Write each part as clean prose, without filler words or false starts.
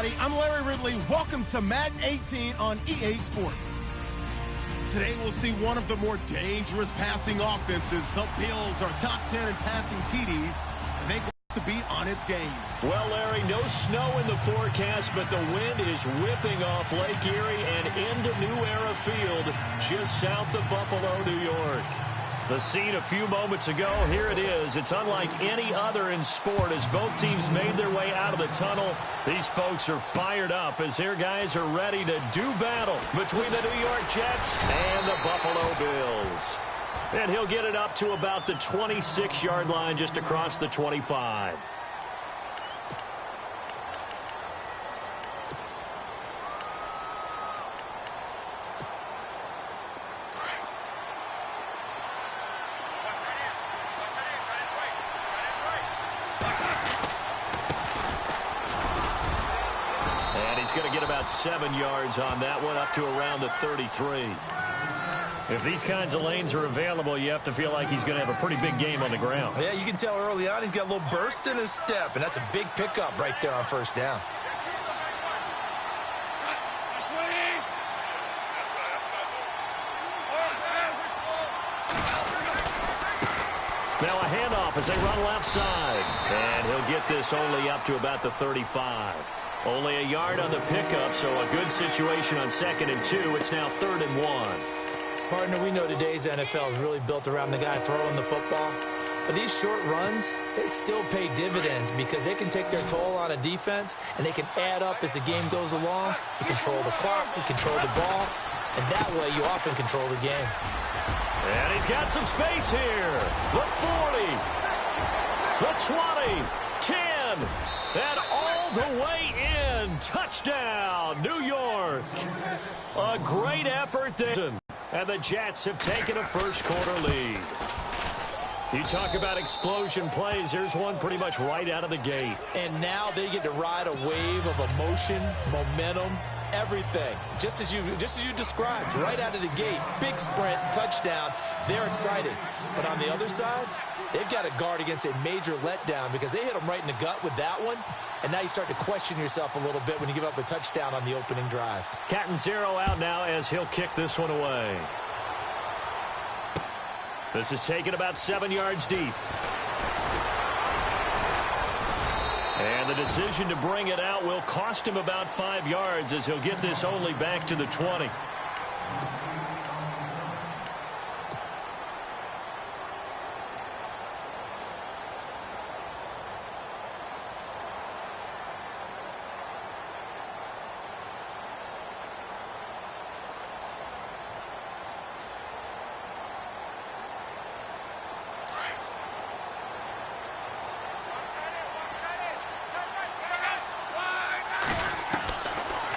everybody. I'm Larry Ridley. Welcome to Madden 18 on EA Sports. Today we'll see one of the more dangerous passing offenses. The Bills are top 10 in passing TDs, and they got to be on its game. Well, Larry, no snow in the forecast, but the wind is whipping off Lake Erie and into New Era Field, just south of Buffalo, New York. The scene a few moments ago, here it is. It's unlike any other in sport as both teams made their way out of the tunnel. These folks are fired up as their guys are ready to do battle between the New York Jets and the Buffalo Bills. And he'll get it up to about the 26-yard line just across the 25. He's going to get about 7 yards on that one, up to around the 33. If these kinds of lanes are available, you have to feel like he's going to have a pretty big game on the ground. Yeah, you can tell early on he's got a little burst in his step, and that's a big pickup right there on first down. Now a handoff as they run left side. And he'll get this only up to about the 35. Only a yard on the pickup, so a good situation on 2nd and 2. It's now 3rd and 1. Partner, we know today's NFL is really built around the guy throwing the football. But these short runs, they still pay dividends because they can take their toll on a defense, and they can add up as the game goes along. You control the clock, you control the ball, and that way you often control the game. And he's got some space here. The 40, the 20, 10, and all the way in. Touchdown, New York. A great effort there. And the Jets have taken a first-quarter lead. You talk about explosion plays. Here's one pretty much right out of the gate. And now they get to ride a wave of emotion, momentum, everything. Just as you described, right out of the gate. Big sprint, touchdown. They're excited. But on the other side, they've got to guard against a major letdown because they hit them right in the gut with that one. And now you start to question yourself a little bit when you give up a touchdown on the opening drive. Cat and zero out now as he'll kick this one away. This is taken about 7 yards deep. And the decision to bring it out will cost him about 5 yards as he'll get this only back to the 20.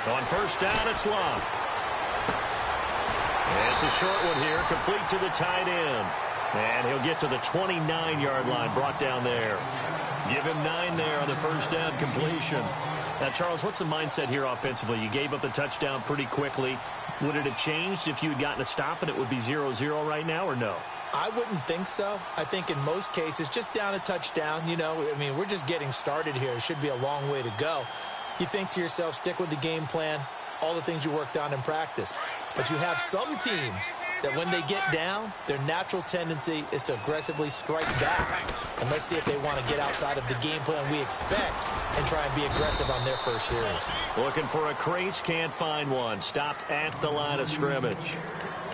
On first down, it's Love. And it's a short one here, complete to the tight end. And he'll get to the 29-yard line, brought down there. Give him 9 there on the first down completion. Now, Charles, what's the mindset here offensively? You gave up the touchdown pretty quickly. Would it have changed if you had gotten a stop and it would be 0-0 right now, or no? I wouldn't think so. I think in most cases, just down a touchdown, you know, I mean, we're just getting started here. It should be a long way to go. You think to yourself, stick with the game plan, all the things you worked on in practice. But you have some teams that when they get down, their natural tendency is to aggressively strike back. And let's see if they want to get outside of the game plan we expect and try and be aggressive on their first series. Looking for a crease, can't find one. Stopped at the line of scrimmage.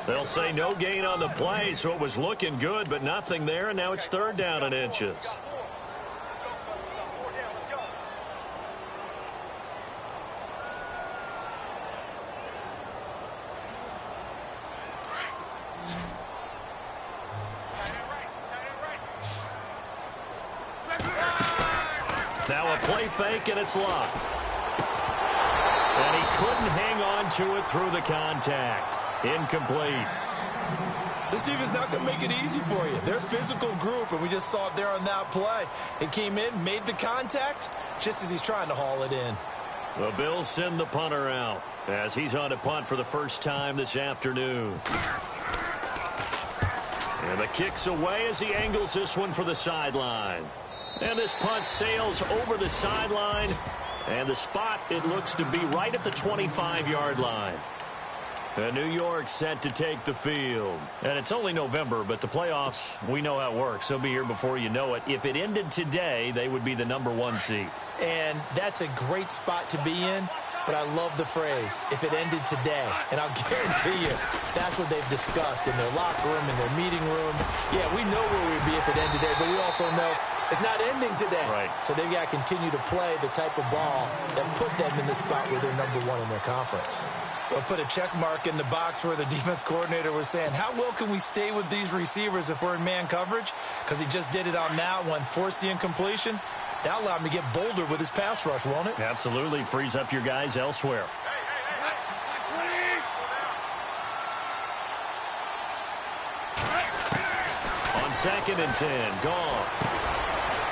They'll say no gain on the play, so it was looking good, but nothing there, and now it's 3rd down and inches. Now a play fake, and it's Love. And he couldn't hang on to it through the contact. Incomplete. This defense not going to make it easy for you. They're a physical group, and we just saw it there on that play. It came in, made the contact, just as he's trying to haul it in. The Bills send the punter out as he's on a punt for the first time this afternoon. And the kick's away as he angles this one for the sideline. And this punt sails over the sideline, And the spot, it looks to be right at the 25-yard line. And New York set to take the field. And it's only November, but the playoffs, we know how it works. They'll be here before you know it. If it ended today, they would be the #1 seed. And that's a great spot to be in. But I love the phrase, if it ended today. And I'll guarantee you, that's what they've discussed in their locker room, in their meeting room. Yeah, we know where we'd be if it ended today, but we also know it's not ending today. Right. So they've got to continue to play the type of ball that put them in the spot where they're #1 in their conference. They'll put a check mark in the box where the defense coordinator was saying, how well can we stay with these receivers if we're in man coverage? Because he just did it on that one, forced the incompletion. That allowed him to get bolder with his pass rush, won't it? Absolutely. Frees up your guys elsewhere. On 2nd and 10, Goff.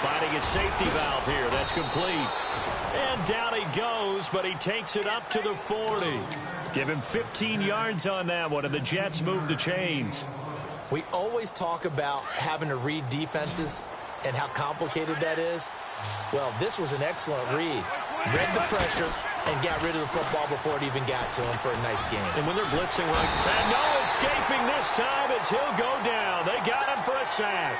Finding his safety valve here. That's complete. And down he goes, but he takes it up to the 40. Give him 15 yards on that one, and the Jets move the chains. We always talk about having to read defenses and how complicated that is. Well, this was an excellent read. Read the pressure and got rid of the football before it even got to him for a nice game. And when they're blitzing like that, no escaping this time as he'll go down. They got him for a sack.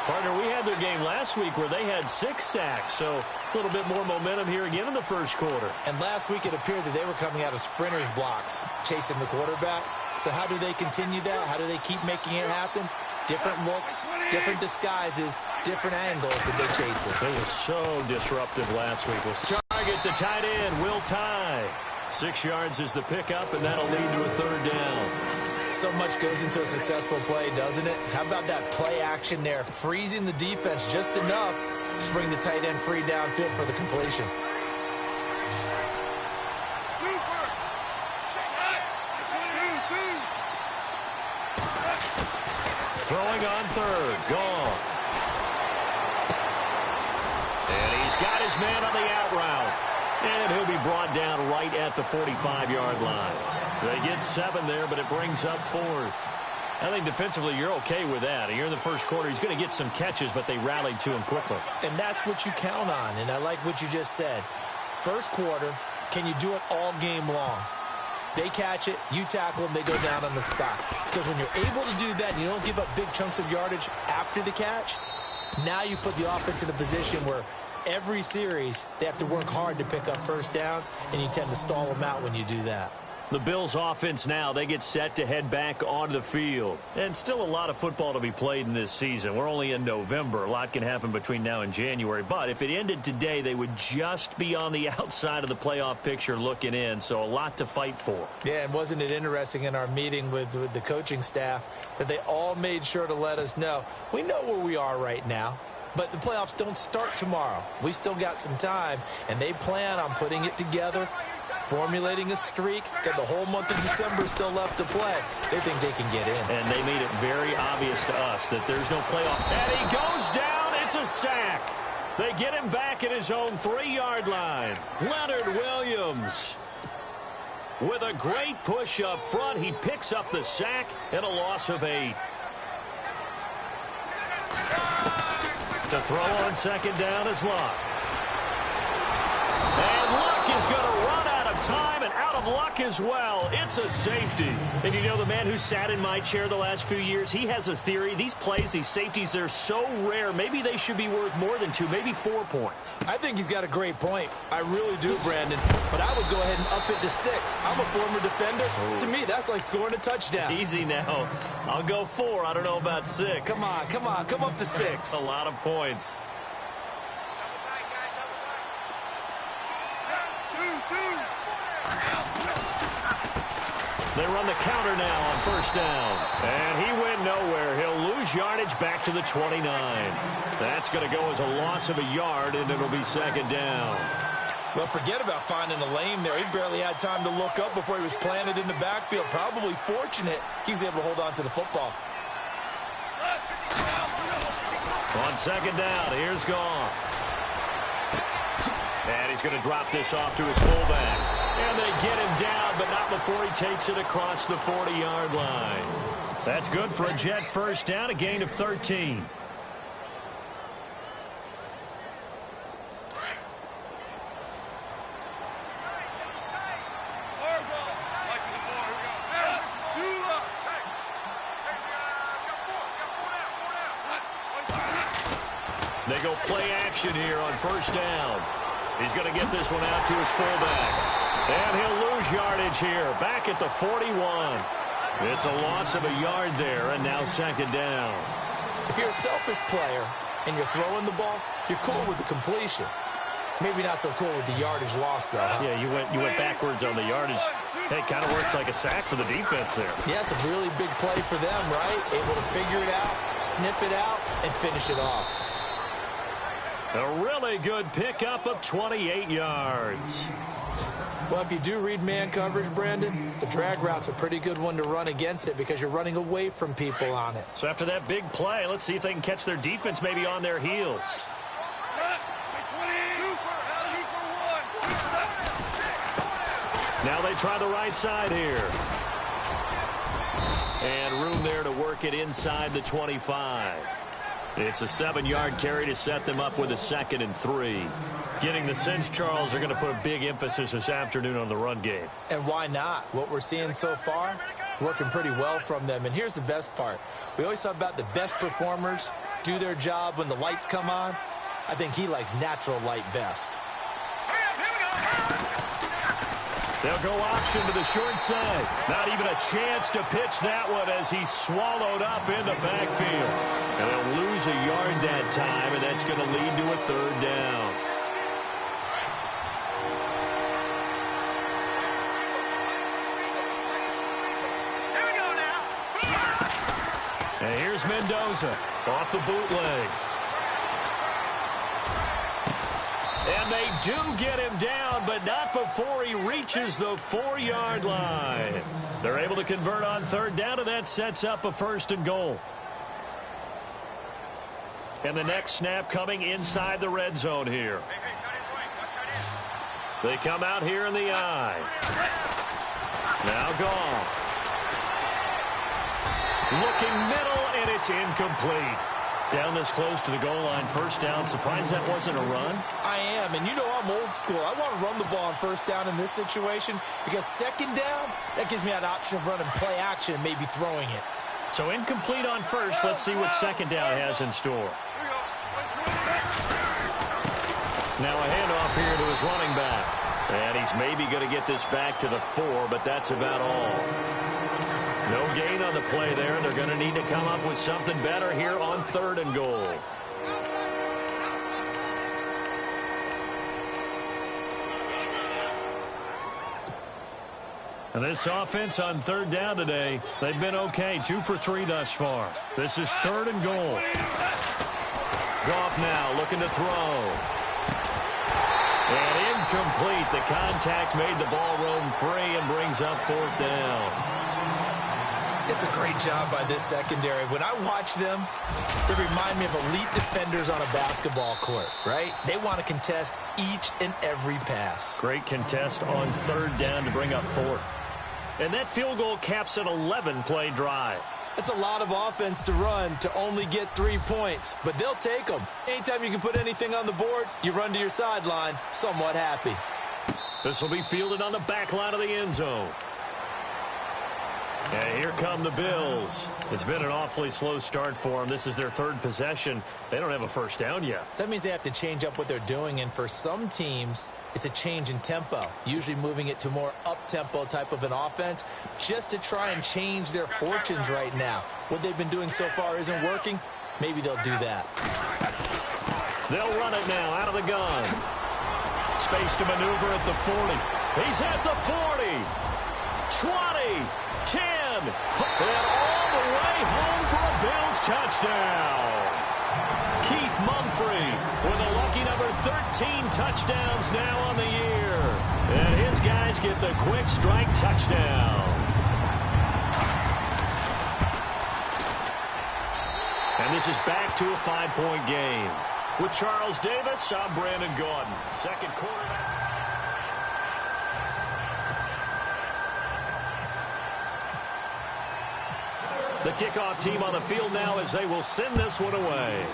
Partner, we had their game last week where they had 6 sacks, so a little bit more momentum here again in the first quarter. And last week it appeared that they were coming out of sprinters blocks, chasing the quarterback. So how do they continue that? How do they keep making it happen? Different looks, different disguises, different angles that they chase it. They were so disruptive last week. We'll target the tight end, Will Tye. 6 yards is the pickup, and that'll lead to a 3rd down. So much goes into a successful play, doesn't it? How about that play action there, freezing the defense just enough to bring the tight end free downfield for the completion. Throwing on 3rd, Goff. And he's got his man on the out route. And he'll be brought down right at the 45-yard line. They get 7 there, but it brings up 4th. I think defensively you're okay with that. Here in the first quarter, he's going to get some catches, but they rallied to him quickly. And that's what you count on, and I like what you just said. First quarter, can you do it all game long? They catch it, you tackle them, they go down on the spot. Because when you're able to do that and you don't give up big chunks of yardage after the catch, now you put the offense in a position where every series they have to work hard to pick up first downs, and you tend to stall them out when you do that. The Bills offense now, they get set to head back onto the field. And still a lot of football to be played in this season. We're only in November. A lot can happen between now and January. But if it ended today, they would just be on the outside of the playoff picture looking in. So a lot to fight for. Yeah, and wasn't it interesting in our meeting with the coaching staff that they all made sure to let us know, we know where we are right now. But the playoffs don't start tomorrow. We still got some time, and they plan on putting it together, formulating a streak. Got the whole month of December still left to play. They think they can get in. And they made it very obvious to us that there's no playoff. And he goes down. It's a sack. They get him back at his own 3-yard line. Leonard Williams with a great push up front. He picks up the sack and a loss of 8. To throw on 2nd down is Luck. And Luck is going to run out of time and out of luck as well. It's a safety. And you know, the man who sat in my chair the last few years, he has a theory. These plays, these safeties, they're so rare. Maybe they should be worth more than 2, maybe 4 points. I think he's got a great point. I really do, Brandon. But I would go ahead and up it to 6. I'm a former defender. To me, that's like scoring a touchdown. Easy now. I'll go 4. I don't know about 6. Come on. Come up to 6. A lot of points. They run the counter now on 1st down. And he went nowhere. He'll lose yardage back to the 29. That's going to go as a loss of a yard, and it'll be 2nd down. Well, forget about finding a lane there. He barely had time to look up before he was planted in the backfield. Probably fortunate he was able to hold on to the football. On 2nd down, here's Goff. And he's going to drop this off to his fullback. And they get him down, but not before he takes it across the 40-yard line. That's good for a Jet 1st down, a gain of 13. They go play action here on first down. He's going to get this one out to his fullback. And he'll lose yardage here, back at the 41. It's a loss of a yard there, and now second down. If you're a selfish player and you're throwing the ball, you're cool with the completion. Maybe not so cool with the yardage loss, though. Huh? Yeah, you went backwards on the yardage. Hey, it kind of works like a sack for the defense there. Yeah, it's a really big play for them, right? Able to figure it out, sniff it out, and finish it off. A really good pickup of 28 yards. Well, if you do read man coverage, Brandon, the drag route's a pretty good one to run against it because you're running away from people on it. So after that big play, let's see if they can catch their defense maybe on their heels. Now they try the right side here. And room there to work it inside the 25. It's a 7-yard carry to set them up with a 2nd and 3. Getting the sense, Charles, are going to put a big emphasis this afternoon on the run game. And why not? What we're seeing so far, it's working pretty well from them. And here's the best part. We always talk about the best performers do their job when the lights come on. I think he likes natural light best. They'll go option to the short side. Not even a chance to pitch that one as he's swallowed up in the backfield. And they'll lose a yard that time, and that's going to lead to a 3rd down. Here we go now. And here's Mendoza off the bootleg. And they do get him down, but not before he reaches the 4-yard line. They're able to convert on 3rd down, and that sets up a 1st and goal. And the next snap coming inside the red zone here. They come out here in the eye. Now Goff. Looking middle, and it's incomplete. Down this close to the goal line, 1st down. Surprised that wasn't a run? I am, and you know I'm old school. I want to run the ball on 1st down in this situation because 2nd down, that gives me an option of running play action and maybe throwing it. So incomplete on 1st. Let's see what 2nd down has in store. Now a handoff here to his running back. And he's maybe going to get this back to the 4, but that's about all. No gain on the play there. They're going to need to come up with something better here on 3rd and goal. And this offense on 3rd down today, they've been okay. 2 for 3 thus far. This is 3rd and goal. Goff now looking to throw. And incomplete. The contact made the ball roam free and brings up 4th down. It's a great job by this secondary. When I watch them, they remind me of elite defenders on a basketball court, right? They want to contest each and every pass. Great contest on 3rd down to bring up 4th. And that field goal caps an 11-play drive. It's a lot of offense to run to only get 3 points, but they'll take them. Anytime you can put anything on the board, you run to your sideline, somewhat happy. This will be fielded on the back line of the end zone. And here come the Bills. It's been an awfully slow start for them. This is their 3rd possession. They don't have a 1st down yet. So that means they have to change up what they're doing, and for some teams, it's a change in tempo, usually moving it to more up-tempo type of an offense just to try and change their fortunes right now. What they've been doing so far isn't working. Maybe they'll do that. They'll run it now out of the gun. Space to maneuver at the 40. He's at the 40. 20. 10, and all the way home for a Bills touchdown. Keith Mumphrey with a lucky number 13 touchdowns now on the year. And his guys get the quick strike touchdown. And this is back to a 5-point game. With Charles Davis, I'm Brandon Gordon. 2nd quarter. The kickoff team on the field now as they will send this one away.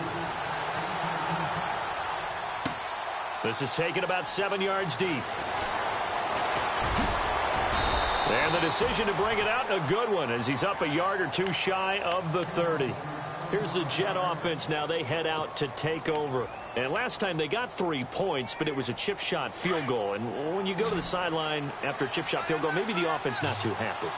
This is taken about 7 yards deep. And the decision to bring it out, a good one, as he's up a yard or 2 shy of the 30. Here's the Jet offense now. They head out to take over. And last time they got 3 points, but it was a chip shot field goal. And when you go to the sideline after a chip shot field goal, maybe the offense not too happy.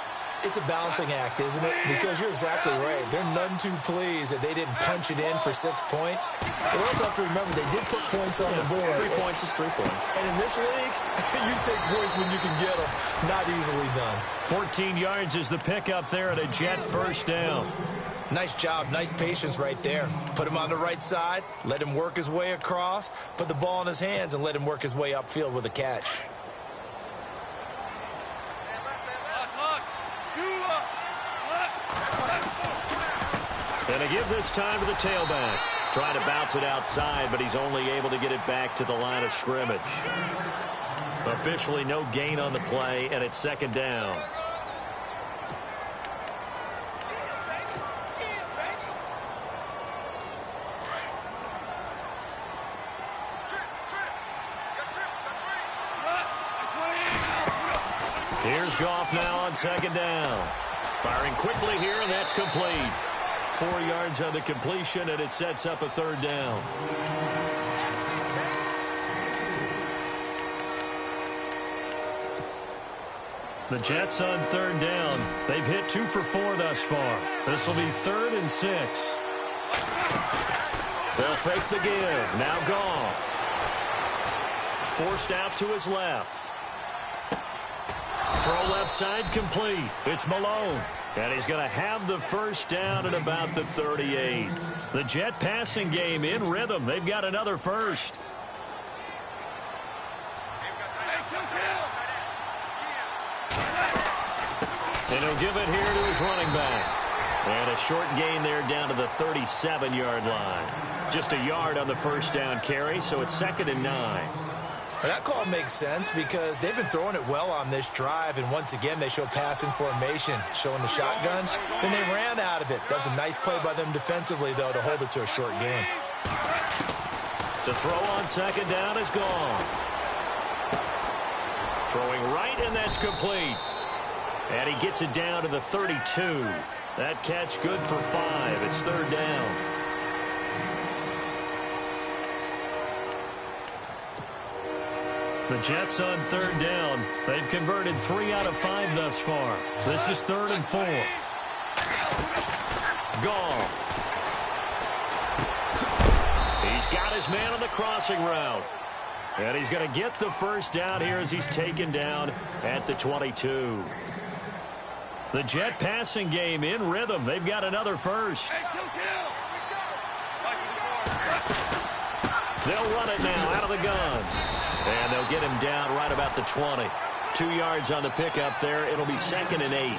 It's a balancing act, isn't it? Because you're exactly right. They're none too pleased that they didn't punch it in for 6 points. But also have to remember they did put points on the board. 3 points is 3 points. And in this league, you take points when you can get them. Not easily done. 14 yards is the pickup there at a Jet first down. Nice job. Nice patience right there. Put him on the right side. Let him work his way across. Put the ball in his hands and let him work his way upfield with a catch. And they give this time to the tailback. Trying to bounce it outside, but he's only able to get it back to the line of scrimmage. Officially no gain on the play, and it's second down. Here's Goff now on second down. Firing quickly here, and that's complete. 4 yards on the completion, and it sets up a third down. The Jets on third down. They've hit 2 for 4 thus far. This will be 3rd and 6. They'll fake the give. Now Goff. Forced out to his left. Throw left side complete. It's Malone. And he's going to have the first down at about the 38. The Jet passing game in rhythm. They've got another first. And he'll give it here to his running back. And a short gain there down to the 37-yard line. Just a yard on the first down carry, so it's 2nd and 9. Well, that call makes sense because they've been throwing it well on this drive, and once again they show passing formation, showing the shotgun. Then they ran out of it. That was a nice play by them defensively, though, to hold it to a short gain. To throw on second down is gone. Throwing right, and that's complete. And he gets it down to the 32. That catch good for 5. It's third down. The Jets on third down. They've converted 3 out of 5 thus far. This is 3rd and 4. Goff. He's got his man on the crossing route. And he's going to get the first down here as he's taken down at the 22. The Jet passing game in rhythm. They've got another first. They'll run it now out of the gun. And they'll get him down right about the 20. 2 yards on the pickup there. It'll be 2nd and 8.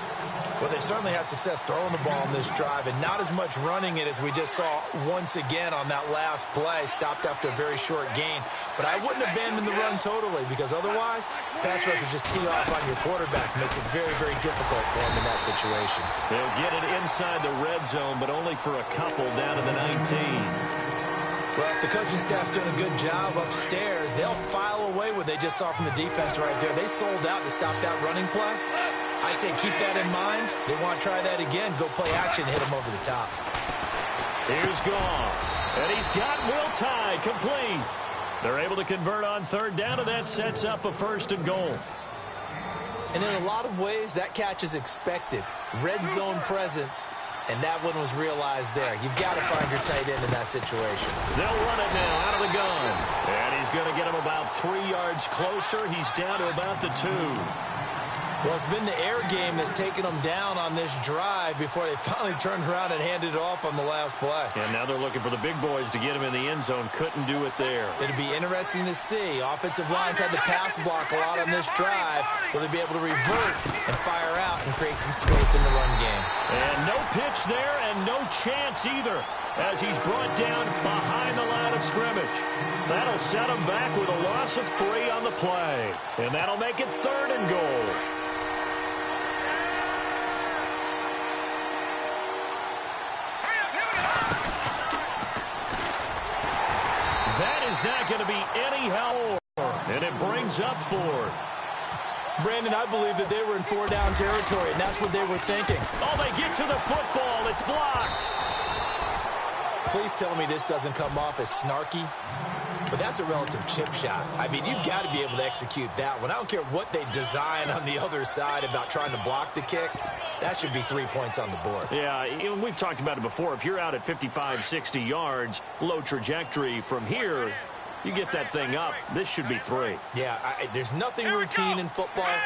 Well, they certainly had success throwing the ball in this drive and not as much running it as we just saw once again on that last play. Stopped after a very short gain. But I wouldn't abandon the run totally because otherwise, pass rushers just tee off on your quarterback. Makes it very, very difficult for him in that situation. They'll get it inside the red zone, but only for a couple down to the 19. Well, if the coaching staff's doing a good job upstairs, they'll file away what they just saw from the defense right there. They sold out to stop that running play. I'd say keep that in mind. They want to try that again. Go play action, hit them over the top. Here's Goff. And he's got Will Tye complete. They're able to convert on third down, and that sets up a 1st and goal. And in a lot of ways, that catch is expected. Red zone presence. And that one was realized there. You've got to find your tight end in that situation. They'll run it now out of the gun. And he's going to get him about 3 yards closer. He's down to about the 2. Well, it's been the air game that's taken them down on this drive before they finally turned around and handed it off on the last play. And now they're looking for the big boys to get him in the end zone. Couldn't do it there. It'll be interesting to see. Offensive lines had the pass block a lot on this drive. Will they be able to revert and fire out and create some space in the run game? And no pitch there and no chance either as he's brought down behind the line of scrimmage. That'll set him back with a loss of 3 on the play. And that'll make it 3rd and goal. That is not going to be any help. And it brings up 4th. Brandon, I believe that they were in 4-down territory, and that's what they were thinking. Oh, they get to the football. It's blocked. Please tell me this doesn't come off as snarky, but that's a relative chip shot. I mean, you've got to be able to execute that one. I don't care what they design on the other side about trying to block the kick. That should be 3 points on the board. Yeah, we've talked about it before. If you're out at 55, 60 yards, low trajectory from here, you get that thing up, this should be 3. Yeah, there's nothing routine in football,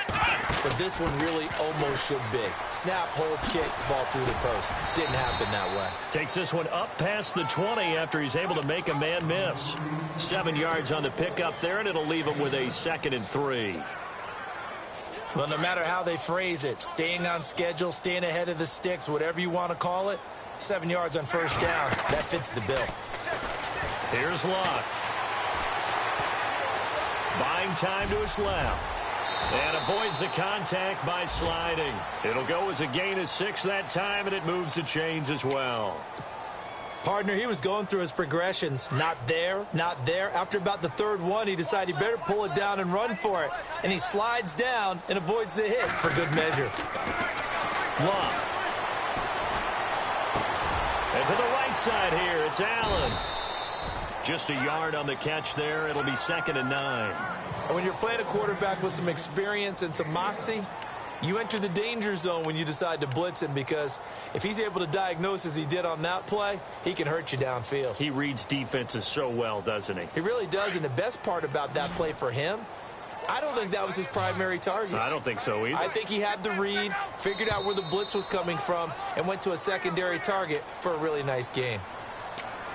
but this one really almost should be. Snap, hold, kick, ball through the post. Didn't happen that way. Takes this one up past the 20 after he's able to make a man miss. 7 yards on the pickup there, and it'll leave him with a 2nd and 3. Well, no matter how they phrase it, staying on schedule, staying ahead of the sticks, whatever you want to call it, 7 yards on first down, that fits the bill. Here's Luck. Buying time to his left. And avoids the contact by sliding. It'll go as a gain of 6 that time, and it moves the chains as well. Partner, he was going through his progressions. Not there, not there. After about the third one, he decided he better pull it down and run for it. And he slides down and avoids the hit for good measure. Luck. And to the right side here, it's Allen. Just a yard on the catch there. It'll be 2nd and 9. And when you're playing a quarterback with some experience and some moxie, you enter the danger zone when you decide to blitz him, because if he's able to diagnose as he did on that play, he can hurt you downfield. He reads defenses so well, doesn't he? He really does, and the best part about that play for him, I don't think that was his primary target. I don't think so either. I think he had the read, figured out where the blitz was coming from, and went to a secondary target for a really nice gain.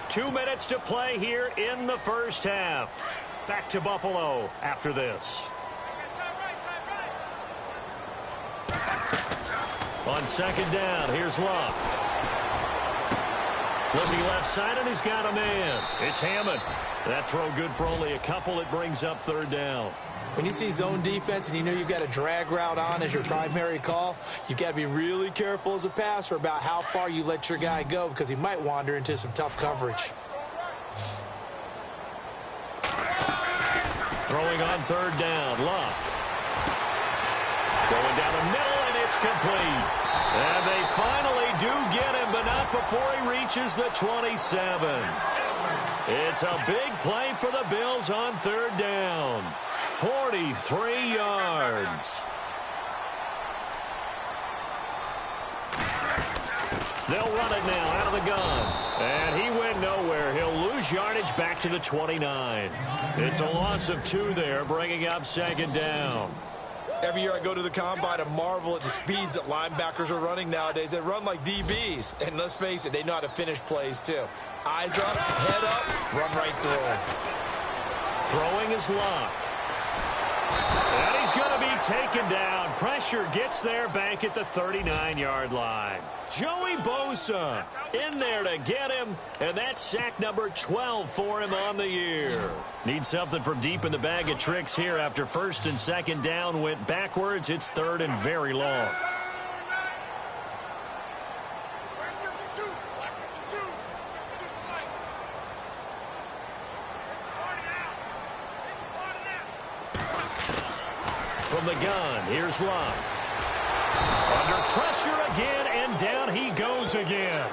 2 minutes to play here in the first half. Back to Buffalo after this. On 2nd down, here's Luck. Looking left side, and he's got a man. It's Hammond. That throw good for only a couple. It brings up 3rd down. When you see zone defense and you know you've got a drag route on as your primary call, you've got to be really careful as a passer about how far you let your guy go, because he might wander into some tough coverage. Throwing on 3rd down, Luck. Going down the middle, and it's complete. And they finally do get him, but not before he reaches the 27. It's a big play for the Bills on 3rd down. 43 yards. They'll run it now out of the gun. And he went nowhere. He'll lose yardage back to the 29. It's a loss of 2 there, bringing up 2nd down. Every year I go to the combine and marvel at the speeds that linebackers are running nowadays. They run like DBs. And let's face it, they know how to finish plays too. Eyes up, head up, run right through them. Throwing is Luck. And he's going to be taken down. Pressure gets there back at the 39-yard line. Joey Bosa in there to get him, and that's sack number 12 for him on the year. Needs something from deep in the bag of tricks here after 1st and 2nd down went backwards. It's 3rd and very long. From the gun, here's Luck. Under pressure again, and down he goes again.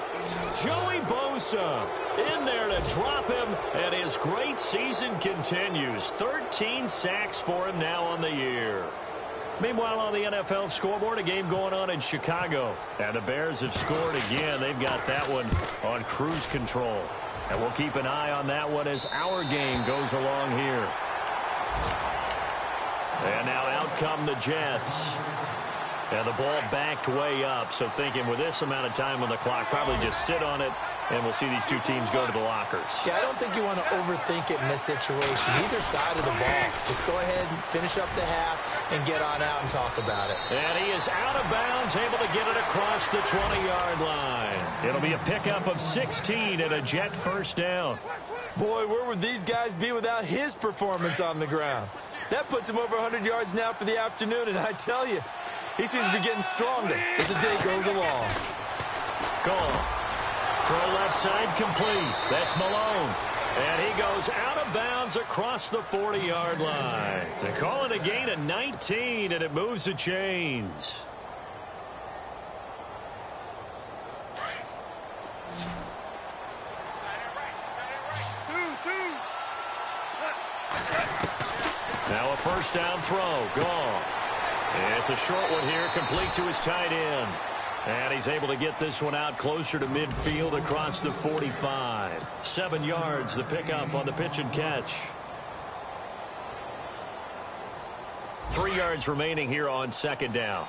Joey Bosa in there to drop him, and his great season continues. 13 sacks for him now on the year. Meanwhile, on the NFL scoreboard, a game going on in Chicago. And the Bears have scored again. They've got that one on cruise control. And we'll keep an eye on that one as our game goes along here. And now out come the Jets. And the ball backed way up. So thinking with this amount of time on the clock, probably just sit on it, and we'll see these two teams go to the lockers. Yeah, I don't think you want to overthink it in this situation. Either side of the ball. Just go ahead and finish up the half and get on out and talk about it. And he is out of bounds, able to get it across the 20-yard line. It'll be a pickup of 16 and a Jet first down. Boy, where would these guys be without his performance on the ground? That puts him over 100 yards now for the afternoon, and I tell you, he seems to be getting stronger as the day goes along. Gone. Throw left side complete. That's Malone. And he goes out of bounds across the 40-yard line. They call it a gain of 19, and it moves the chains. Now a first down throw. Gone. It's a short one here, complete to his tight end. And he's able to get this one out closer to midfield across the 45. 7 yards, the pickup on the pitch and catch. 3 yards remaining here on second down.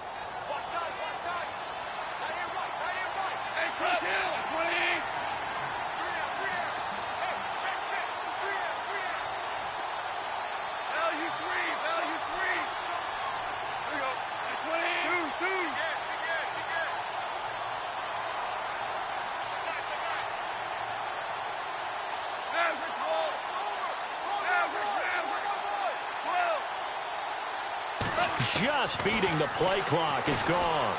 Just beating the play clock is gone.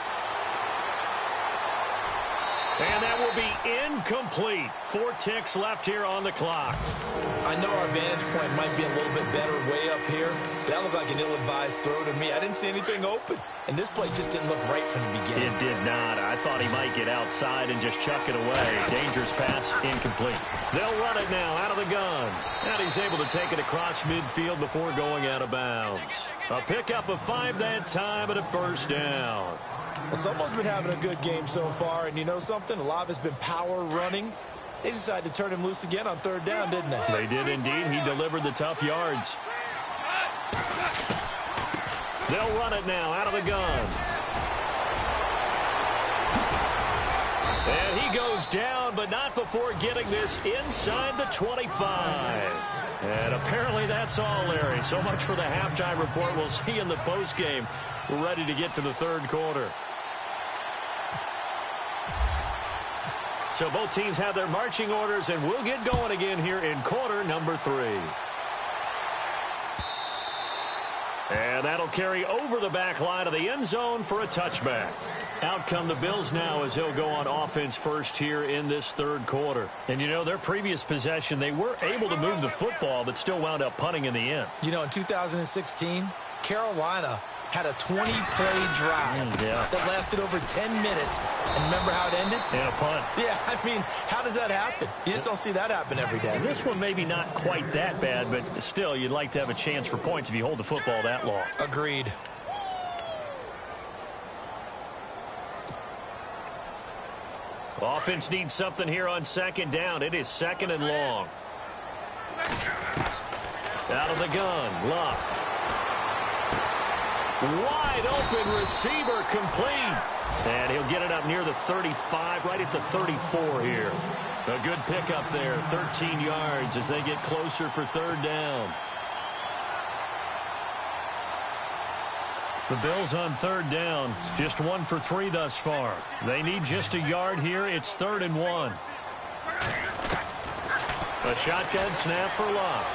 And that will be incomplete. 4 ticks left here on the clock. I know our vantage point might be a little bit better way up here, but that looked like an ill-advised throw to me. I didn't see anything open, and this play just didn't look right from the beginning. It did not. I thought he might get outside and just chuck it away. Dangerous pass, incomplete. They'll run it now out of the gun. And he's able to take it across midfield before going out of bounds. A pickup of 5 that time and a first down. Well, someone's been having a good game so far, and you know something? A lot of it's been power running. They decided to turn him loose again on third down, didn't they? They did indeed. He delivered the tough yards. They'll run it now out of the gun. And he goes down, but not before getting this inside the 25. And apparently that's all, Larry. So much for the halftime report. We'll see in the postgame. We're ready to get to the third quarter. So both teams have their marching orders, and we'll get going again here in quarter number 3. And that'll carry over the back line of the end zone for a touchback. Out come the Bills now as they'll go on offense first here in this third quarter. And, you know, their previous possession, they were able to move the football, but still wound up punting in the end. You know, in 2016, Carolina had a 20-play drive that lasted over 10 minutes. And remember how it ended? And a punt. Yeah, I mean, how does that happen? You just don't see that happen every day. This one maybe not quite that bad, but still, you'd like to have a chance for points if you hold the football that long. Agreed. Offense needs something here on second down. It is second and long. Out of the gun, Luck. Wide open receiver, complete. And he'll get it up near the 35, right at the 34 here. A good pickup there, 13 yards as they get closer for third down. The Bills on third down, just 1 for 3 thus far. They need just a yard here. It's 3rd and 1. A shotgun snap for Luck.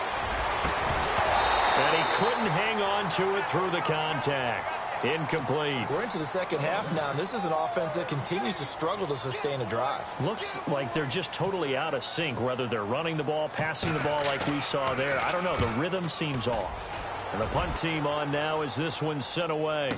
And he couldn't hang on to it through the contact. Incomplete. We're into the second half now, and this is an offense that continues to struggle to sustain a drive. Looks like they're just totally out of sync, whether they're running the ball, passing the ball like we saw there. I don't know. The rhythm seems off. And the punt team on now as this one's sent away.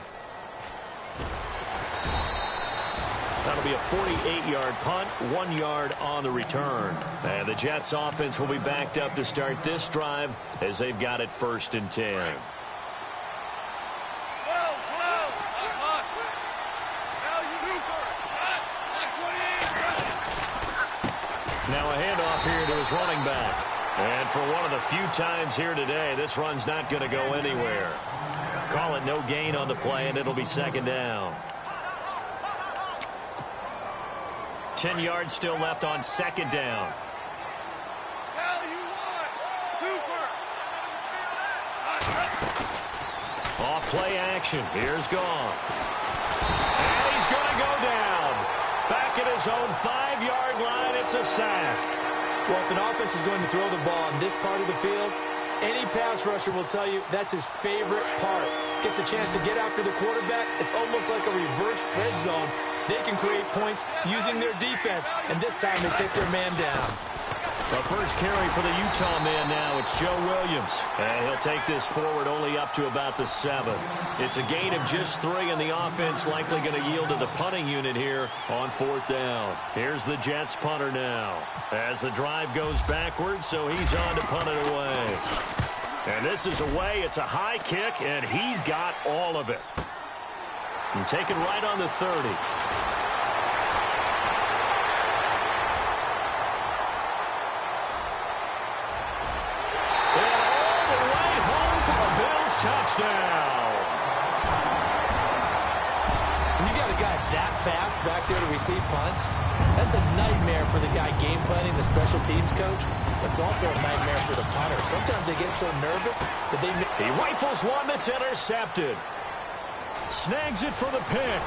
That'll be a 48-yard punt, 1 yard on the return. And the Jets offense will be backed up to start this drive as they've got it 1st and 10. Now a handoff here to his running back. And for one of the few times here today, this run's not going to go anywhere. Call it no gain on the play, and it'll be second down. 10 yards still left on second down. Off play action. Here's Goff. And he's going to go down. Back at his own 5-yard line. It's a sack. Well, if an offense is going to throw the ball on this part of the field, any pass rusher will tell you that's his favorite part. Gets a chance to get after the quarterback. It's almost like a reverse red zone. They can create points using their defense, and this time they take their man down. The first carry for the Utah man now. It's Joe Williams. And he'll take this forward only up to about the 7. It's a gain of just 3, and the offense likely going to yield to the punting unit here on 4th down. Here's the Jets punter now. As the drive goes backwards, so he's on to punt it away. And this is away. It's a high kick, and he got all of it. And taken right on the 30. And all the way home for a Bills touchdown. When you got a guy that fast back there to receive punts, that's a nightmare for the guy game planning, the special teams coach. It's also a nightmare for the punter. Sometimes they get so nervous that they... He rifles one that's intercepted. Snags it for the pick.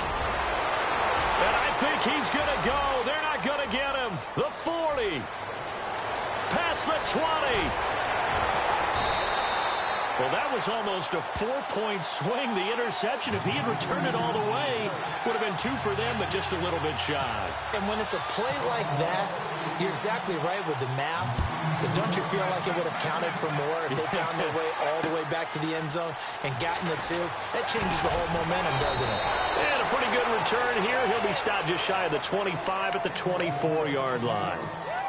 And I think he's going to go. They're not going to get him. The 40. Past the 20. Well, that was almost a 4-point swing. The interception, if he had returned it all the way, would have been 2 for them, but just a little bit shy. And when it's a play like that, you're exactly right with the math. But don't you feel like it would have counted for more if they found their way all the way back to the end zone and gotten the 2? That changes the whole momentum, doesn't it? And a pretty good return here. He'll be stopped just shy of the 25 at the 24-yard line.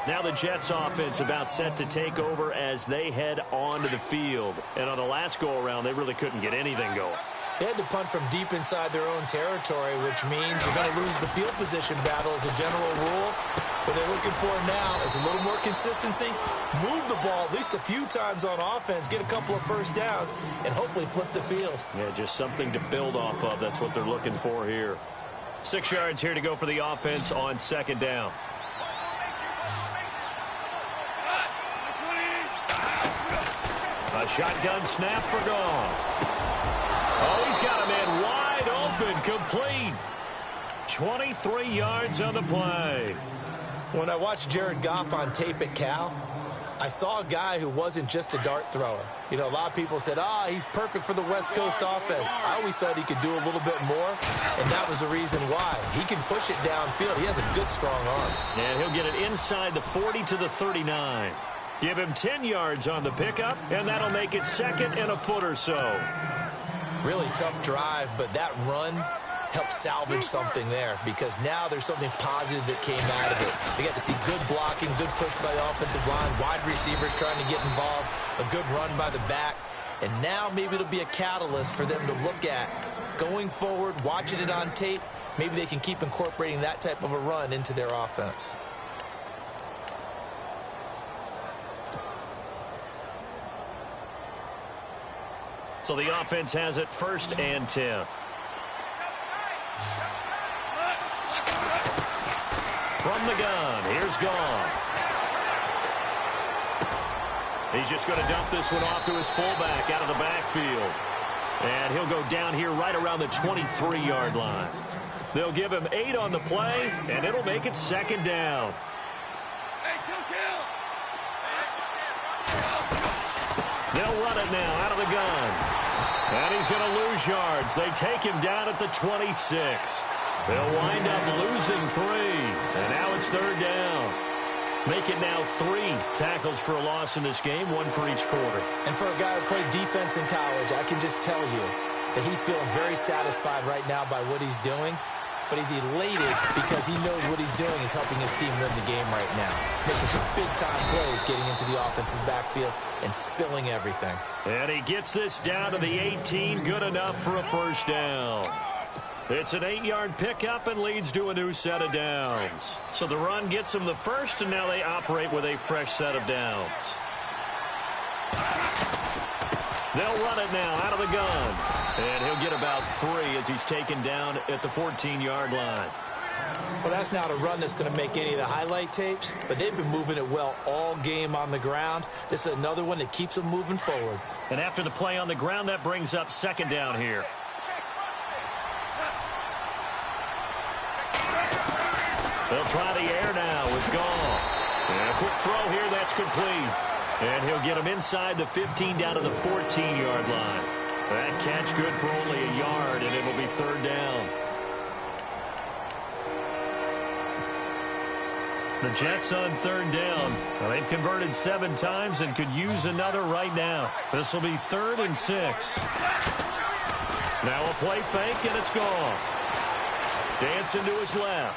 Now the Jets offense about set to take over as they head onto the field. And on the last go-around, they really couldn't get anything going. They had to punt from deep inside their own territory, which means you're going to lose the field position battle as a general rule. What they're looking for now is a little more consistency, move the ball at least a few times on offense, get a couple of first downs, and hopefully flip the field. Yeah, just something to build off of. That's what they're looking for here. 6 yards here to go for the offense on second down. A shotgun snap for Goff. Oh, he's got a man wide open, complete. 23 yards on the play. When I watched Jared Goff on tape at Cal, I saw a guy who wasn't just a dart thrower. You know, a lot of people said, he's perfect for the West Coast offense. I always thought he could do a little bit more, and that was the reason why. He can push it downfield. He has a good, strong arm. And he'll get it inside the 40 to the 39. Give him 10 yards on the pickup, and that'll make it second and a foot or so. Really tough drive, but that run helped salvage something there because now there's something positive that came out of it. They got to see good blocking, good push by the offensive line, wide receivers trying to get involved, a good run by the back, and now maybe it'll be a catalyst for them to look at going forward, watching it on tape. Maybe they can keep incorporating that type of a run into their offense. So the offense has it 1st and 10. From the gun, here's Goff. He's just going to dump this one off to his fullback out of the backfield. And he'll go down here right around the 23-yard line. They'll give him 8 on the play, and it'll make it second down. They'll run it now out of the gun. And he's going to lose yards. They take him down at the 26. They'll wind up losing 3. And now it's 3rd down. Make it now 3 tackles for a loss in this game, 1 for each quarter. And for a guy who played defense in college, I can just tell you that he's feeling very satisfied right now by what he's doing. But he's elated because he knows what he's doing is helping his team win the game right now. Making some big-time plays, getting into the offense's backfield and spilling everything. And he gets this down to the 18, good enough for a first down. It's an 8-yard pickup and leads to a new set of downs. So the run gets them the first, and now they operate with a fresh set of downs. They'll run it now out of the gun. And he'll get about 3 as he's taken down at the 14-yard line. Well, that's not a run that's going to make any of the highlight tapes, but they've been moving it well all game on the ground. This is another one that keeps them moving forward. And after the play on the ground, that brings up second down here. They'll try the air now with Goff. And a quick throw here, that's complete. And he'll get him inside the 15 down to the 14-yard line. That catch good for only a yard, and it'll be 3rd down. The Jets on 3rd down. Well, they've converted 7 times and could use another right now. This will be 3rd and 6. Now a play fake, and it's Goff. Dancing to his left.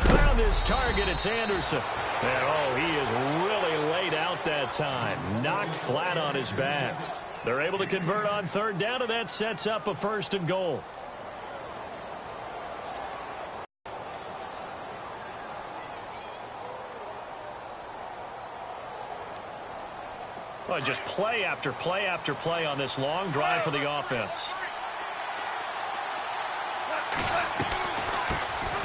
Found on this target, it's Anderson. And, oh, he is really laid out that time. Knocked flat on his back. They're able to convert on third down, and that sets up a 1st and goal. Well, just play after play after play on this long drive for the offense.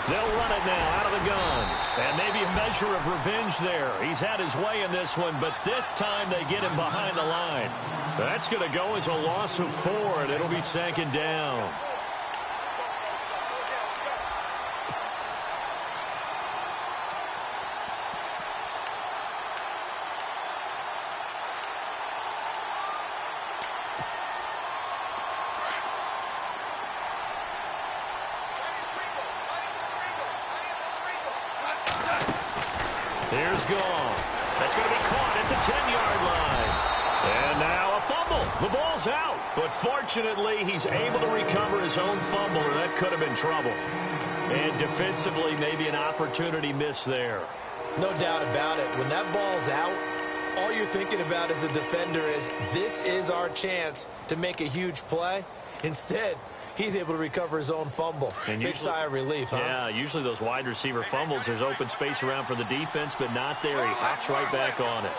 They'll run it now out of the gun. And maybe a measure of revenge there. He's had his way in this one, but this time they get him behind the line. That's going to go as a loss of 4, and it'll be 2nd down. Here's Goff. That's going to be caught at the 10-yard line. And now a fumble. The ball's out. But fortunately, he's able to recover his own fumble, or that could have been trouble. And defensively, maybe an opportunity missed there. No doubt about it. When that ball's out, all you're thinking about as a defender is, this is our chance to make a huge play. Instead, he's able to recover his own fumble. And big sigh of relief, huh? Yeah, usually those wide receiver fumbles, there's open space around for the defense, but not there. He hops right back on it.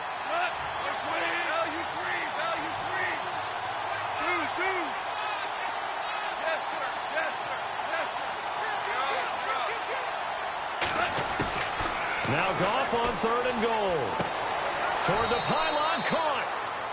Now Goff on 3rd and goal. Toward the pylon, caught.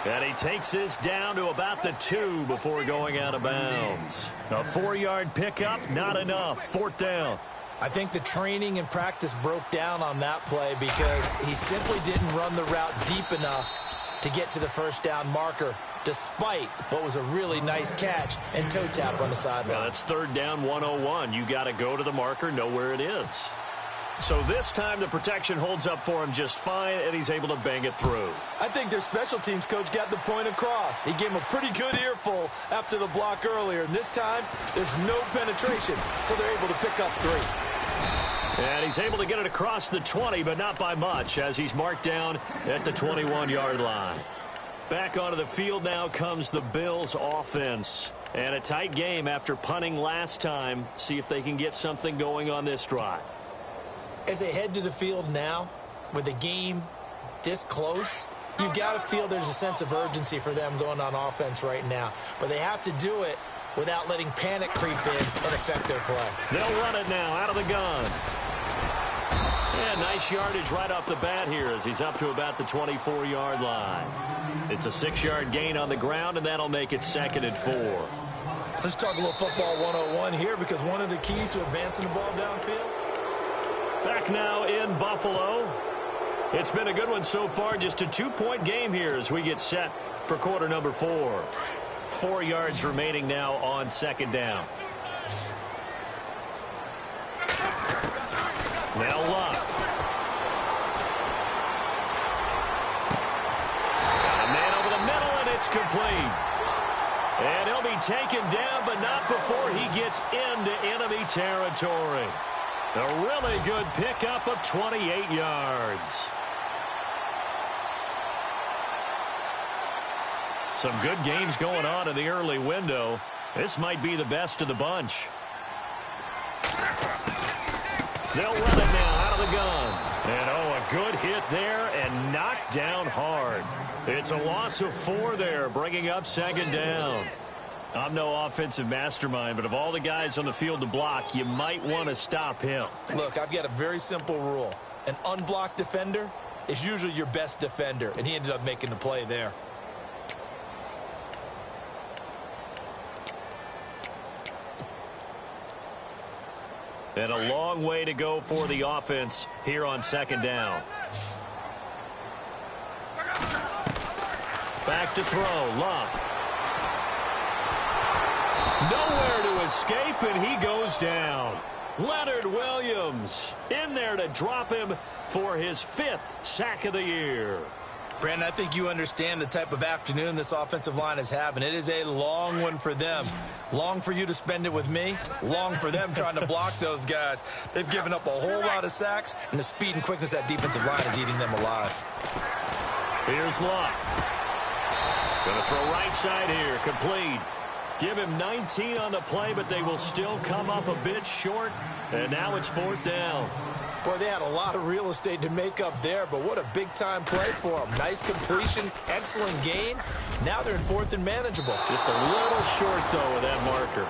And he takes this down to about the 2 before going out of bounds. A 4-yard pickup, not enough. 4th down. I think the training and practice broke down on that play because he simply didn't run the route deep enough to get to the 1st down marker, despite what was a really nice catch and toe tap on the sideline. Well, that's 3rd down 101. You got to go to the marker, know where it is. So this time the protection holds up for him just fine, and he's able to bang it through. I think their special teams coach got the point across. He gave him a pretty good earful after the block earlier, and this time there's no penetration, so they're able to pick up 3. And he's able to get it across the 20, but not by much, as he's marked down at the 21-yard line. Back onto the field now comes the Bills offense. And a tight game after punting last time. See if they can get something going on this drive. As they head to the field now, with the game this close, you've got to feel there's a sense of urgency for them going on offense right now. But they have to do it without letting panic creep in and affect their play. They'll run it now out of the gun. Yeah, nice yardage right off the bat here as he's up to about the 24-yard line. It's a 6-yard gain on the ground, and that'll make it 2nd and 4. Let's talk a little football 101 here, because one of the keys to advancing the ball downfield. Back now in Buffalo. It's been a good one so far. Just a 2-point game here as we get set for quarter number 4. 4 yards remaining now on 2nd down. Now Luck. Got a man over the middle, and it's complete. And he'll be taken down, but not before he gets into enemy territory. A really good pickup of 28 yards. Some good games going on in the early window. This might be the best of the bunch. They'll run it now out of the gun. And, oh, a good hit there and knocked down hard. It's a loss of 4 there, bringing up 2nd down. I'm no offensive mastermind, but of all the guys on the field to block, you might want to stop him. Look, I've got a very simple rule. An unblocked defender is usually your best defender, and he ended up making the play there. And a long way to go for the offense here on 2nd down. Back to throw, Luck. Nowhere to escape, and he goes down. Leonard Williams in there to drop him for his 5th sack of the year. Brandon, I think you understand the type of afternoon this offensive line is having. It is a long one for them. Long for you to spend it with me. Long for them trying to block those guys. They've given up a whole lot of sacks, and the speed and quickness of that defensive line is eating them alive. Here's Luck. Going to throw right side here. Complete. Give him 19 on the play, but they will still come up a bit short. And now it's 4th down. Boy, they had a lot of real estate to make up there, but what a big-time play for them. Nice completion, excellent gain. Now they're in 4th and manageable. Just a little short, though, with that marker.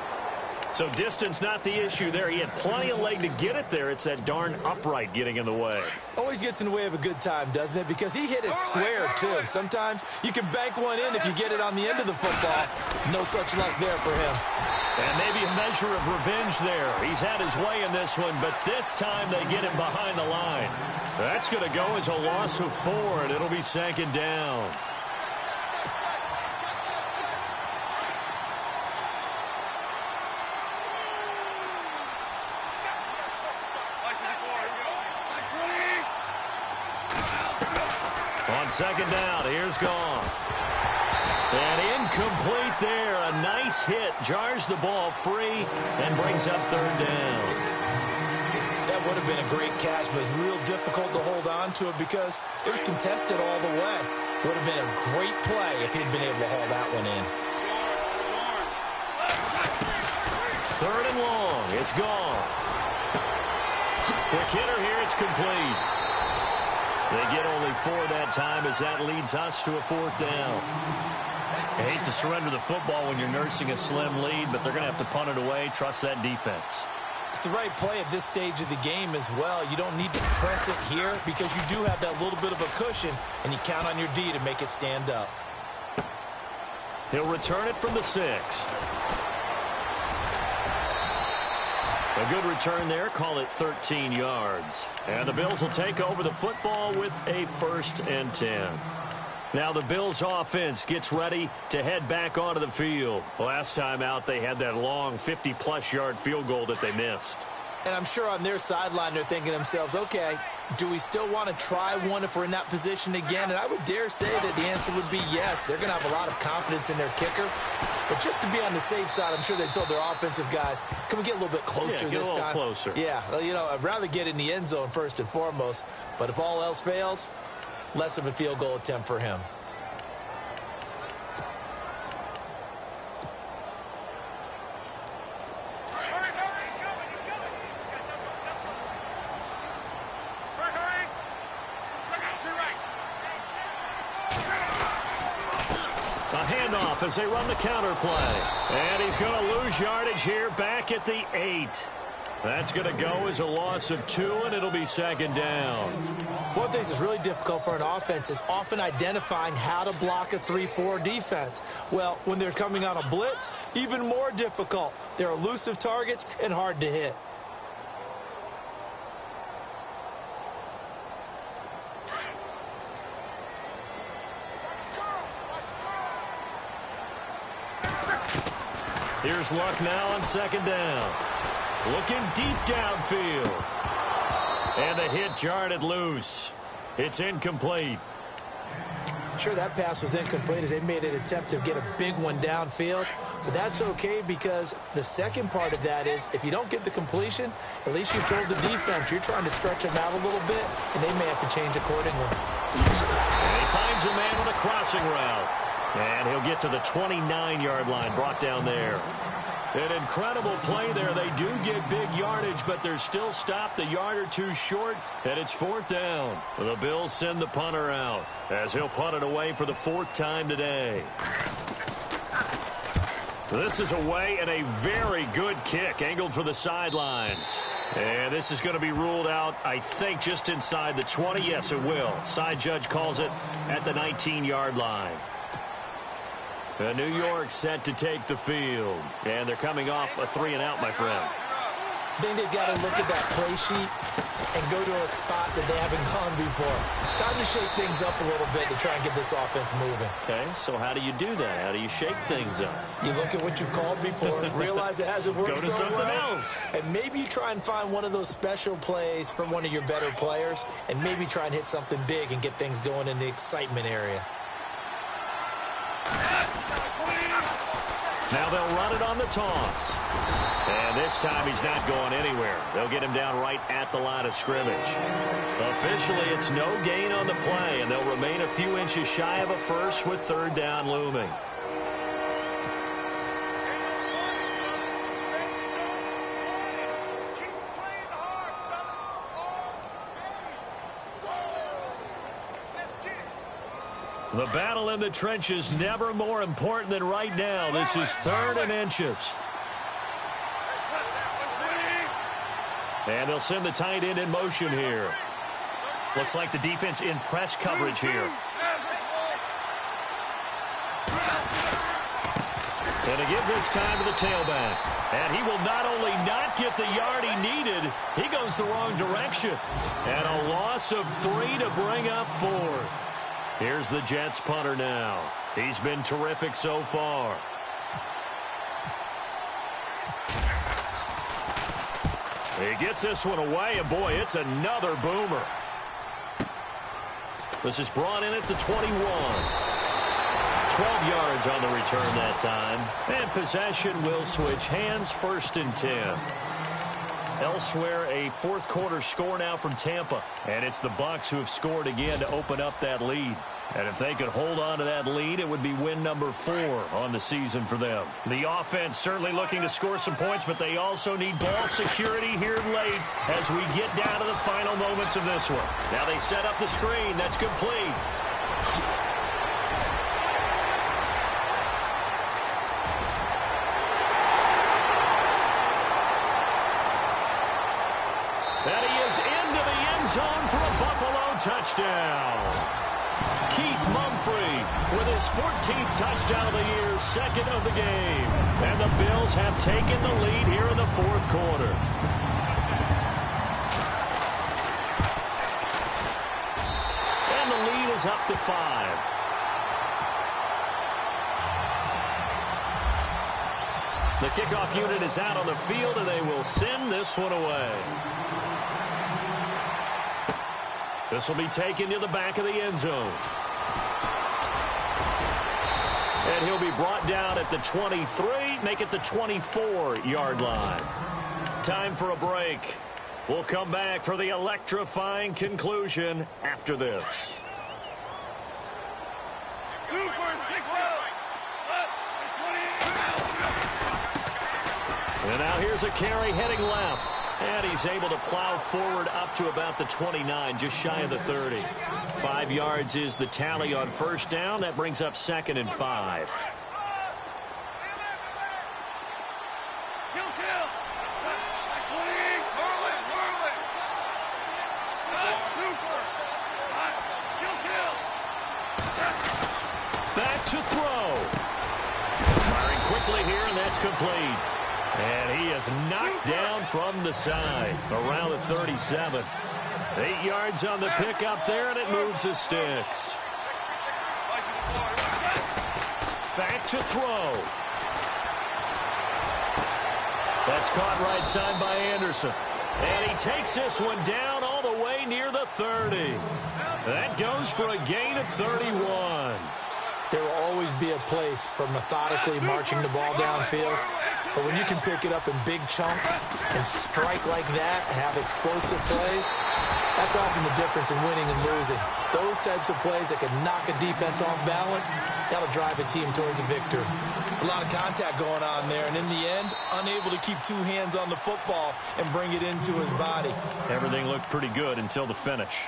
So distance not the issue there. He had plenty of leg to get it there. It's that darn upright getting in the way. Always gets in the way of a good time, doesn't it? Because he hit it square, too. Sometimes you can bank one in if you get it on the end of the football. No such luck there for him. And maybe a measure of revenge there. He's had his way in this one, but this time they get him behind the line. That's going to go as a loss of 4, and it'll be 2nd down. On 2nd down, here's Goff. And incomplete there. A nice hit. Jars the ball free and brings up 3rd down. That would have been a great catch, but it's real difficult to hold on to it because it was contested all the way. Would have been a great play if he'd been able to haul that one in. 3rd and long. It's Goff. Quick hitter here. It's complete. They get only 4 that time as that leads us to a 4th down. I hate to surrender the football when you're nursing a slim lead, but they're going to have to punt it away. Trust that defense. It's the right play at this stage of the game as well. You don't need to press it here because you do have that little bit of a cushion, and you count on your D to make it stand up. He'll return it from the 6. A good return there. Call it 13 yards. And the Bills will take over the football with a 1st and 10. Now the Bills offense gets ready to head back onto the field. Last time out, they had that long 50-plus yard field goal that they missed. And I'm sure on their sideline, they're thinking to themselves, okay, do we still want to try one if we're in that position again? And I would dare say that the answer would be yes. They're going to have a lot of confidence in their kicker. But just to be on the safe side, I'm sure they told their offensive guys, can we get a little bit closer this time? Get a little closer. Yeah, well, you know, I'd rather get in the end zone first and foremost. But if all else fails, less of a field goal attempt for him. As they run the counter play. And he's going to lose yardage here back at the 8. That's going to go as a loss of 2, and it'll be 2nd down. One thing that's really difficult for an offense is often identifying how to block a 3-4 defense. Well, when they're coming on a blitz, even more difficult. They're elusive targets and hard to hit. Here's Luck now on 2nd down. Looking deep downfield. And the hit jarred it loose. It's incomplete. Sure, that pass was incomplete as they made an attempt to get a big one downfield. But that's okay because the second part of that is if you don't get the completion, at least you told the defense you're trying to stretch them out a little bit, and they may have to change accordingly. And he finds a man on a crossing route. And he'll get to the 29-yard line, brought down there. An incredible play there. They do get big yardage, but they're still stopped a yard or 2 short, and it's 4th down. The Bills send the punter out as he'll punt it away for the 4th time today. This is away and a very good kick, angled for the sidelines. And this is going to be ruled out, I think, just inside the 20. Yes, it will. Side judge calls it at the 19-yard line. New York set to take the field. And they're coming off a 3-and-out, my friend. I think they've got to look at that play sheet and go to a spot that they haven't gone before. Time to shake things up a little bit to try and get this offense moving. Okay, so how do you do that? How do you shake things up? You look at what you've called before, realize it hasn't worked Go to so something well, else. and maybe you try and find one of those special plays from one of your better players, and maybe try and hit something big and get things going in the excitement area. Now they'll run it on the toss. And this time he's not going anywhere. They'll get him down right at the line of scrimmage. Officially, it's no gain on the play, and they'll remain a few inches shy of a first with third down looming. The battle in the trenches never more important than right now. This is 3rd and inches. And they'll send the tight end in motion here. Looks like the defense in press coverage here. And to give this time to the tailback. And he will not only not get the yard he needed, he goes the wrong direction. And a loss of 3 to bring up 4. Here's the Jets punter now. He's been terrific so far. He gets this one away, and boy, it's another boomer. This is brought in at the 21. 12 yards on the return that time. And possession will switch hands, 1st and 10. Elsewhere, a fourth-quarter score now from Tampa. And it's the Bucs who have scored again to open up that lead. And if they could hold on to that lead, it would be win number 4 on the season for them. The offense certainly looking to score some points, but they also need ball security here late as we get down to the final moments of this one. Now they set up the screen. That's complete. And he is into the end zone for a Buffalo touchdown. Keith Mumphrey with his 14th touchdown of the year, 2nd of the game. And the Bills have taken the lead here in the 4th quarter. And the lead is up to 5. The kickoff unit is out on the field, and they will send this one away. This will be taken to the back of the end zone. And he'll be brought down at the 23, make it the 24-yard line. Time for a break. We'll come back for the electrifying conclusion after this. And now here's a carry heading left. And he's able to plow forward up to about the 29, just shy of the 30. 5 yards is the tally on first down. That brings up 2nd and 5. Back to throw. Firing quickly here, and that's complete. And he is knocked down from the side, around the 37. 8 yards on the pickup there, and it moves the sticks. Back to throw. That's caught right side by Anderson. And he takes this one down all the way near the 30. That goes for a gain of 31. There will always be a place for methodically marching the ball downfield. But when you can pick it up in big chunks and strike like that, have explosive plays, that's often the difference in winning and losing. Those types of plays that can knock a defense off balance, that'll drive a team towards a victory. It's a lot of contact going on there, and in the end, unable to keep 2 hands on the football and bring it into his body. Everything looked pretty good until the finish.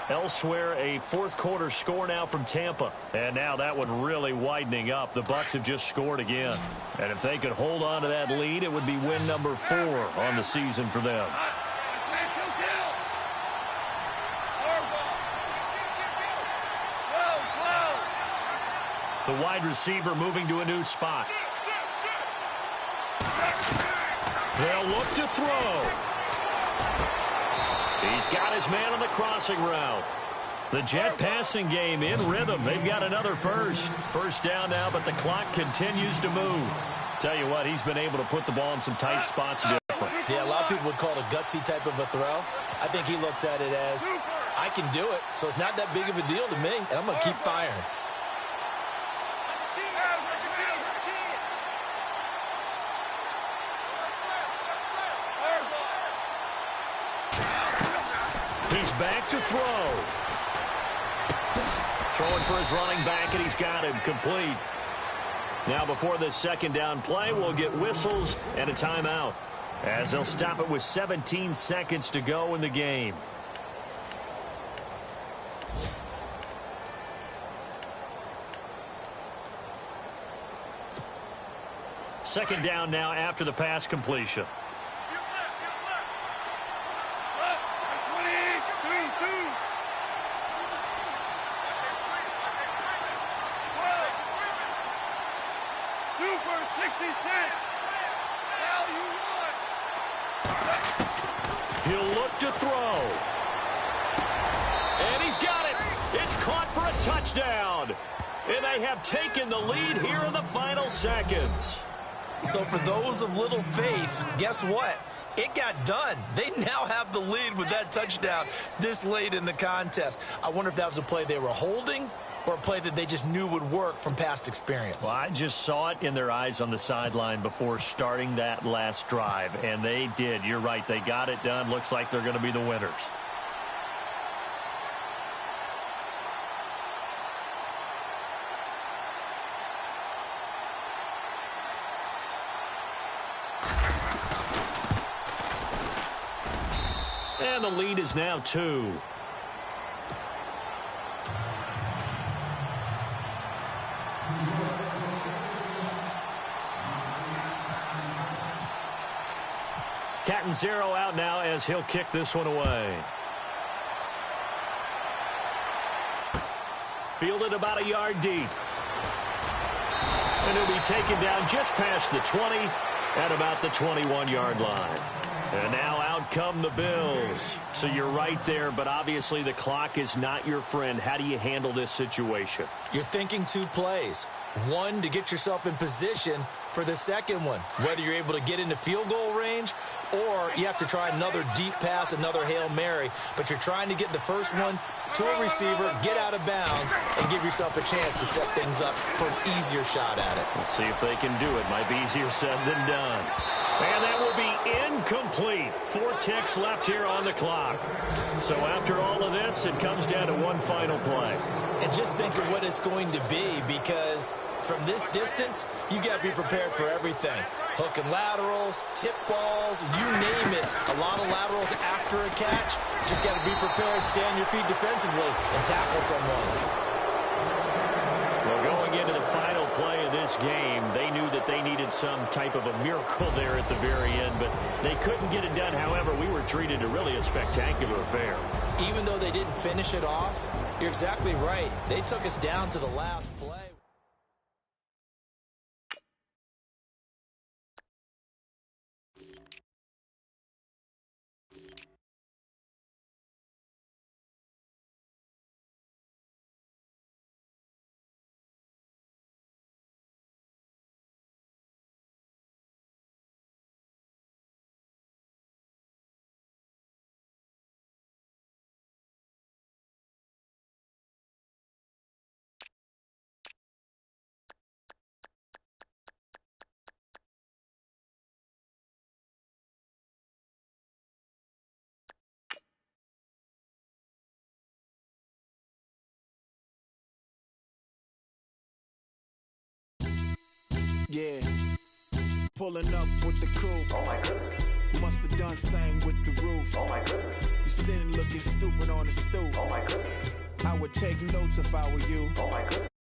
Elsewhere, a fourth-quarter score now from Tampa. And now that one really widening up. The Bucs have just scored again. And if they could hold on to that lead, it would be win number 4 on the season for them. The wide receiver moving to a new spot. They'll look to throw. He's got his man on the crossing route. The Jet passing game in rhythm. They've got another first. First down now, but the clock continues to move. Tell you what, he's been able to put the ball in some tight spots different. Yeah, a lot of people would call it a gutsy type of a throw. I think he looks at it as, I can do it, so it's not that big of a deal to me, and I'm going to keep firing. He's back to throw. Throwing for his running back, and he's got him complete. Now before this second down play, we'll get whistles and a timeout, as they'll stop it with 17 seconds to go in the game. Second down now after the pass completion. He'll look to throw. And he's got it. It's caught for a touchdown. And they have taken the lead here in the final seconds. So for those of little faith, guess what? It got done. They now have the lead with that touchdown this late in the contest. I wonder if that was a play they were holding or a play that they just knew would work from past experience. Well, I just saw it in their eyes on the sideline before starting that last drive, and they did. You're right. They got it done. Looks like they're going to be the winners. And the lead is now 2. Catanzaro out now as he'll kick this one away. Fielded about a yard deep. And he'll be taken down just past the 20 at about the 21-yard line. And now out come the Bills. So you're right there, but obviously the clock is not your friend. How do you handle this situation? You're thinking 2 plays. One, to get yourself in position for the second one, whether you're able to get into field goal range or you have to try another deep pass, another Hail Mary. But you're trying to get the first one to a receiver, get out of bounds, and give yourself a chance to set things up for an easier shot at it. We'll see if they can do it. Might be easier said than done. And that will be incomplete. 4 ticks left here on the clock. So after all of this, it comes down to one final play. And just think of what it's going to be, because from this distance, you got to be prepared for everything. Hook and laterals, tip balls, you name it. A lot of laterals after a catch. Just got to be prepared, stay on your feet defensively, and tackle someone. Well, going into the final play of this game, they knew that they needed some type of a miracle there at the very end, but they couldn't get it done. However, we were treated to really a spectacular affair. Even though they didn't finish it off, you're exactly right. They took us down to the last play. Yeah, pulling up with the coupe. Oh my goodness. Must have done same with the roof. Oh my goodness. You sitting looking stupid on the stoop. Oh my goodness. I would take notes if I were you. Oh my goodness.